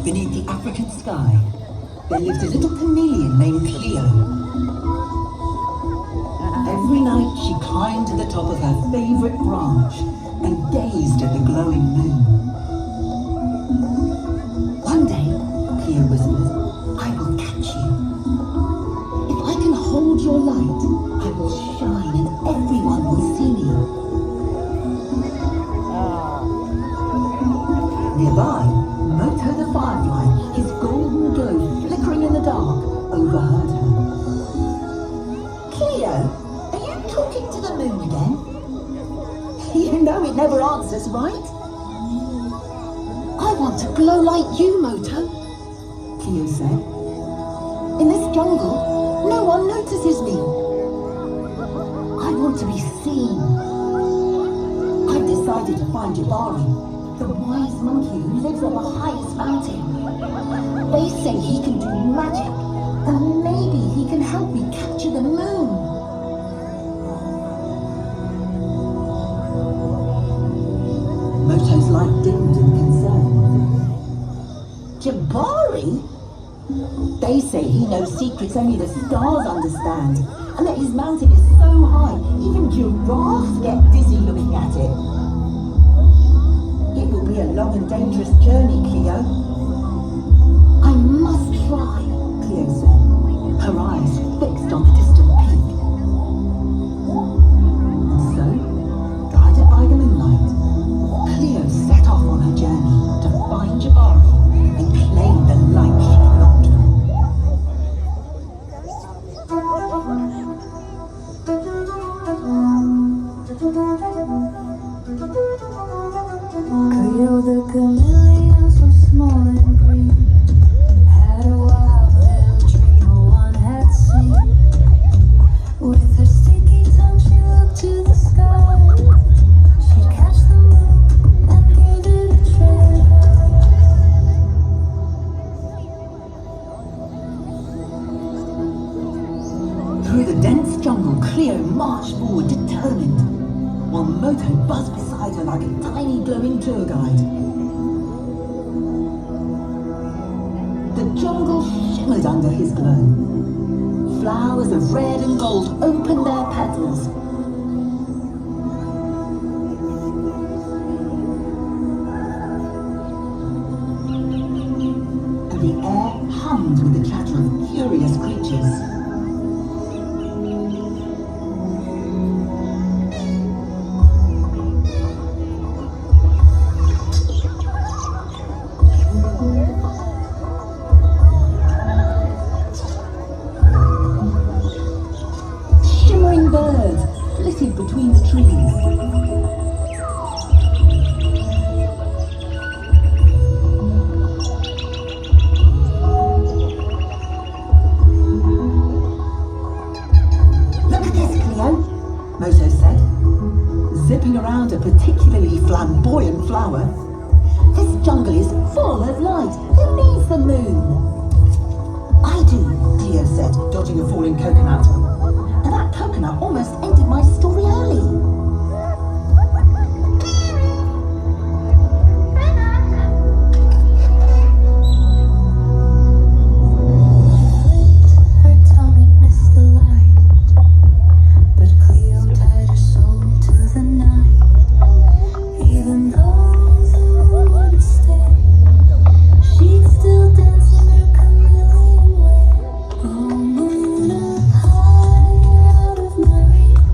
Beneath the African sky, there lived a little chameleon named Cleo. Every night she climbed to the top of her favorite branch and gazed at the glowing moon. One day, Cleo whispered, "I will catch you. If I can hold your light, I will shine and everyone will see me." Nearby, Moto the firefly, his golden glow flickering in the dark, overheard her. "Cleo, are you talking to the moon again? You know it never answers, right?" "I want to glow like you, Moto," Cleo said. "In this jungle, no one notices me. I want to be seen. I've decided to find Jabari, the wise monkey who lives on the highest mountain. They say he can do magic, and maybe he can help me capture the moon." Moto's light dimmed in concern. "Jabari? They say he knows secrets only the stars understand, and that his mountain is so high, even giraffes get dizzy looking at it. It will be a long and dangerous journey, Cleo." "I must try," Cleo said, her eyes fixed on the distant peak. And so, guided by the moonlight, Cleo set off on her journey to find Jabari and claim the light she longed for. Cleo the chameleon, so small and green, had a wild little dream no one had seen. With her sticky tongue she looked to the sky. She'd catch the moon and give it a try. Through the dense jungle, Cleo marched forward determined, while Moto buzzed beside her like a tiny glowing tour guide. The jungle shimmered under his glow. Flowers of red and gold opened their petals. And the air hummed with the chatter of curious creatures. Shimmering birds flitted between the trees. "Look at this, Cleo," Moto said, zipping around a particularly flamboyant flower. "This jungle is full of light. Who needs the moon?" "I do," Cleo said, dodging a falling coconut. And that coconut almost ended my story early. Her tongue had missed the light, but Cleo tied her soul to the night. Even though the moon would stay, she'd still dance in her chameleon way. Oh, moon up high, out of my reach,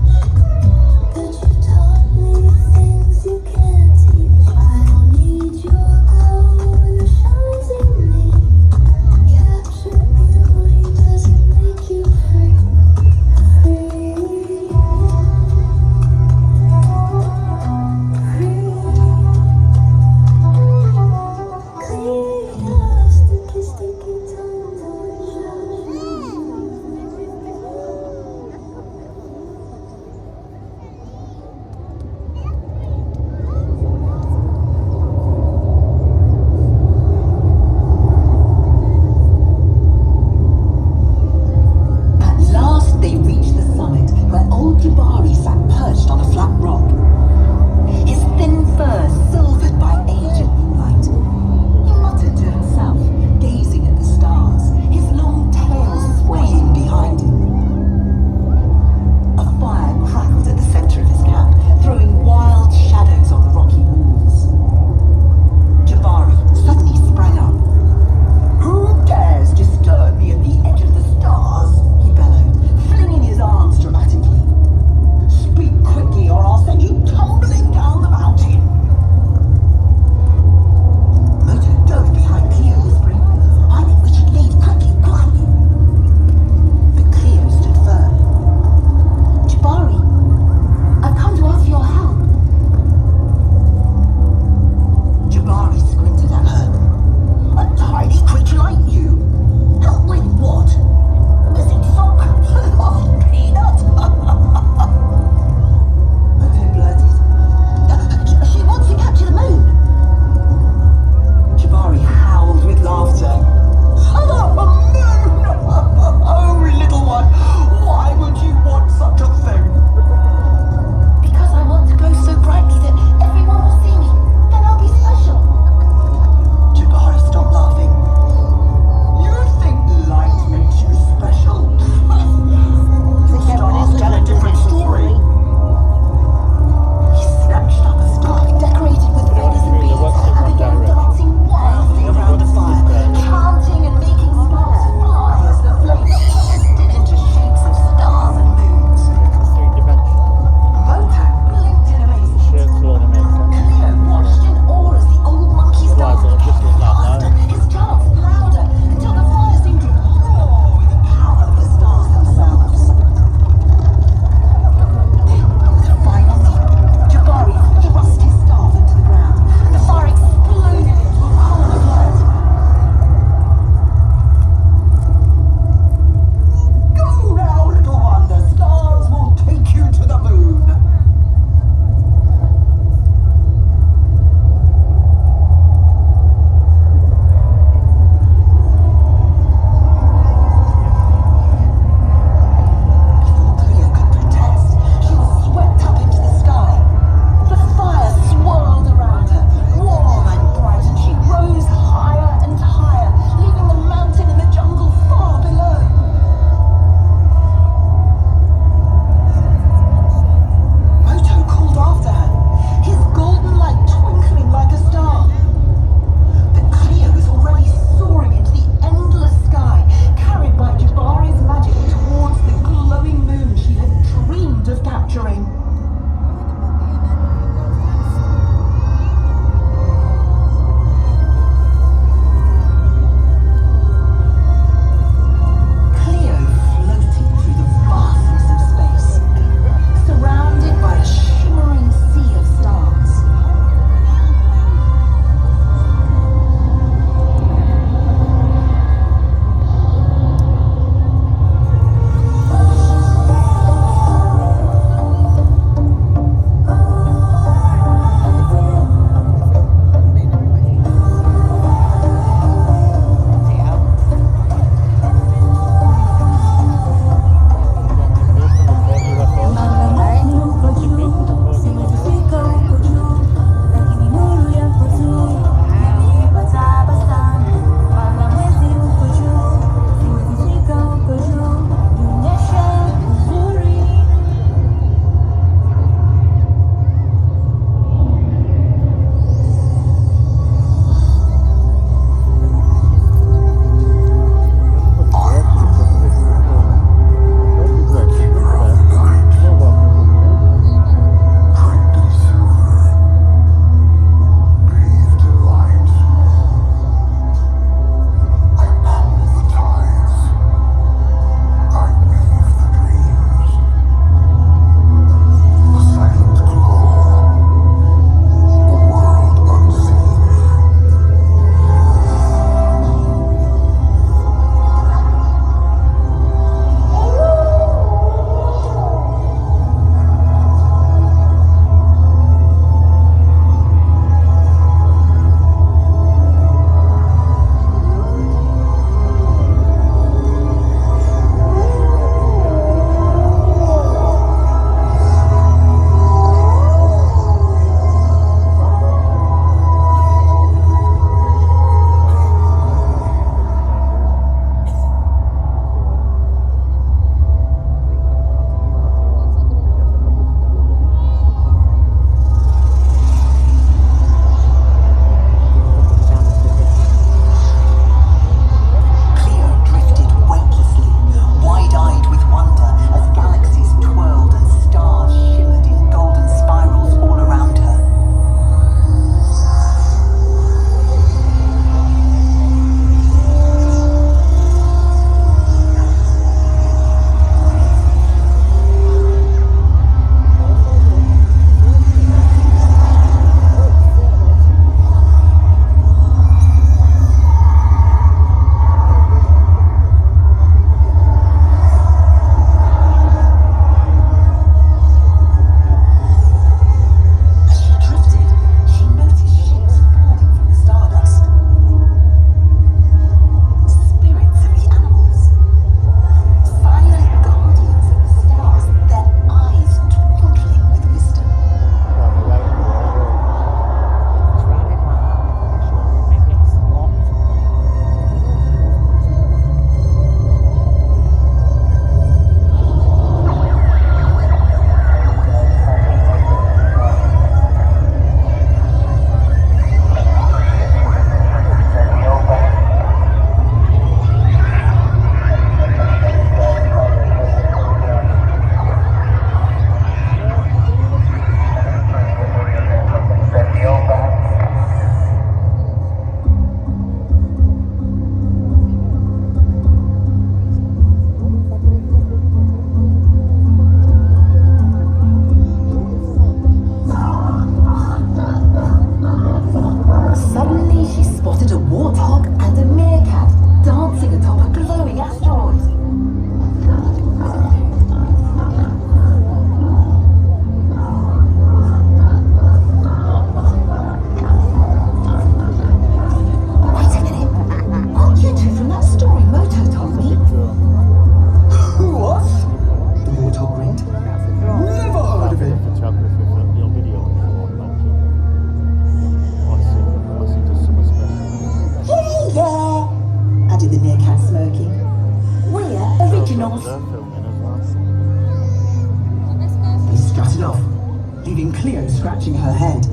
scratching her head.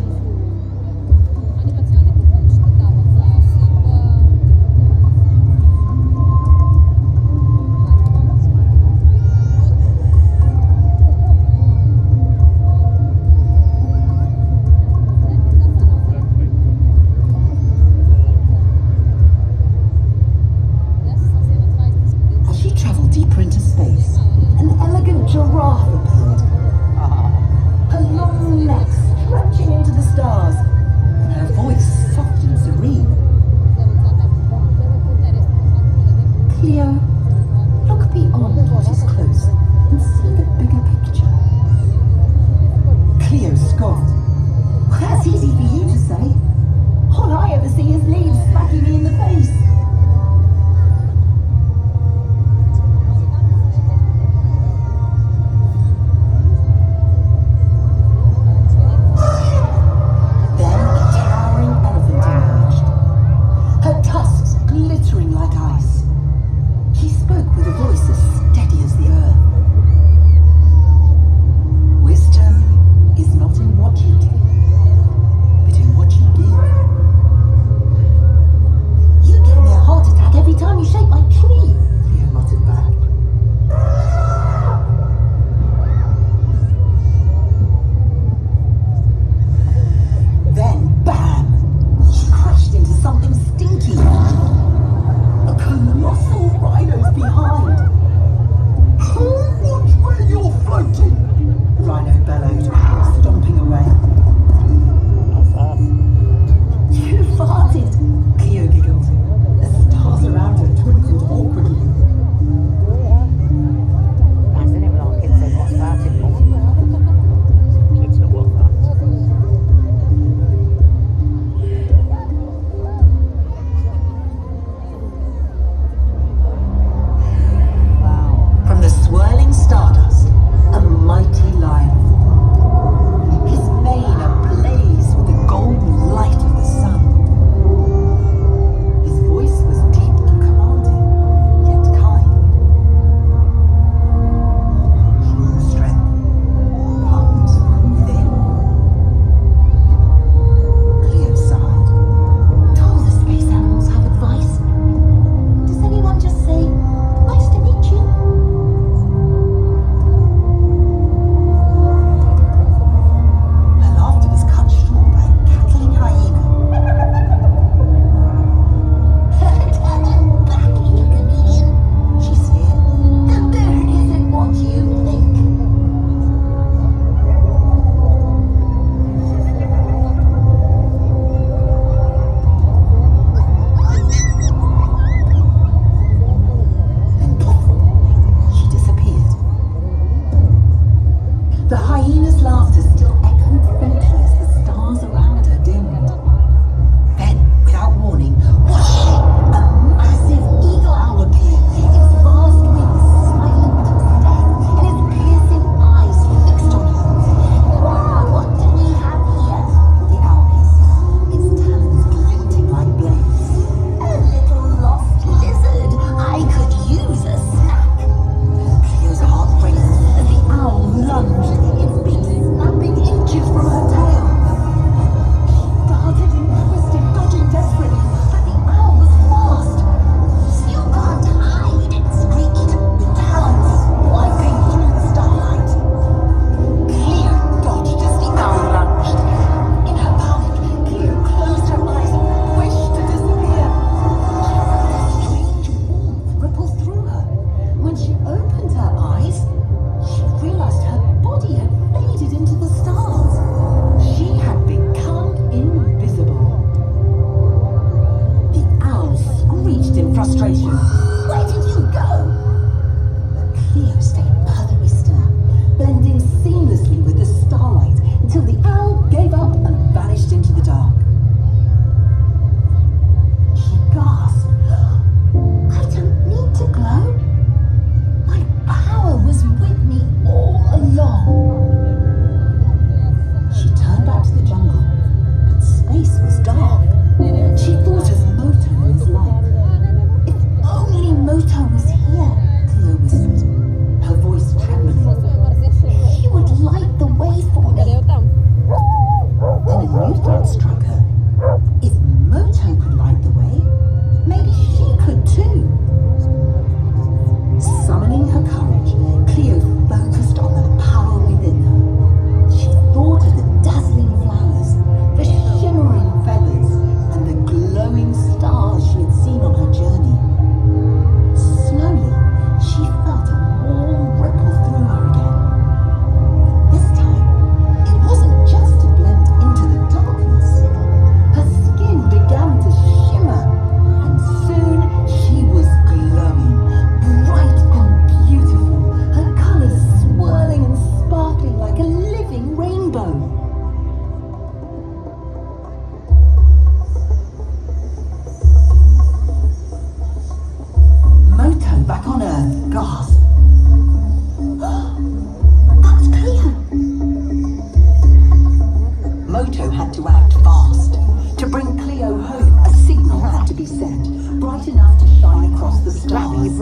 As she travelled deeper into space, an elegant giraffe appeared. Her long neck stretching into the stars, and her voice soft and serene. Cleo, look beyond what is close and see the bigger picture. Cleo scoffed. That's easy for you to say. All I ever see is leaves smacking me in the face.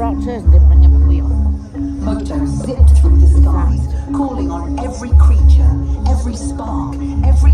Rogers did bring up a wheel. Moto zipped through the skies, calling on every creature, every spark, every